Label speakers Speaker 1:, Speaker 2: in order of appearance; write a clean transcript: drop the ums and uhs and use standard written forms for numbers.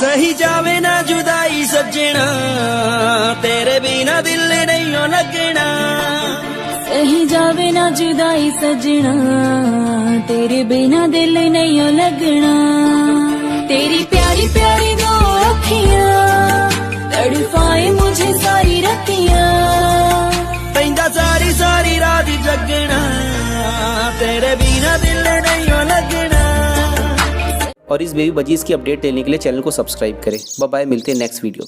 Speaker 1: सही जावे ना जुदाई सजना, तेरे बिना दिल नहीं हो लगना।
Speaker 2: सही जावे ना जुदाई सजना, तेरे बिना दिल नहीं हो लगना। तेरी प्यारी प्यारी दो अखियां तड़पाए मुझे सारी रतियां।
Speaker 1: पैंदा सारी सारी रात जगना, तेरे बिना दिल नहीं हो लगना।
Speaker 3: और इस बेबी बजीज़ की अपडेट लेने के लिए चैनल को सब्सक्राइब करें। बाय बाय, मिलते हैं नेक्स्ट वीडियो।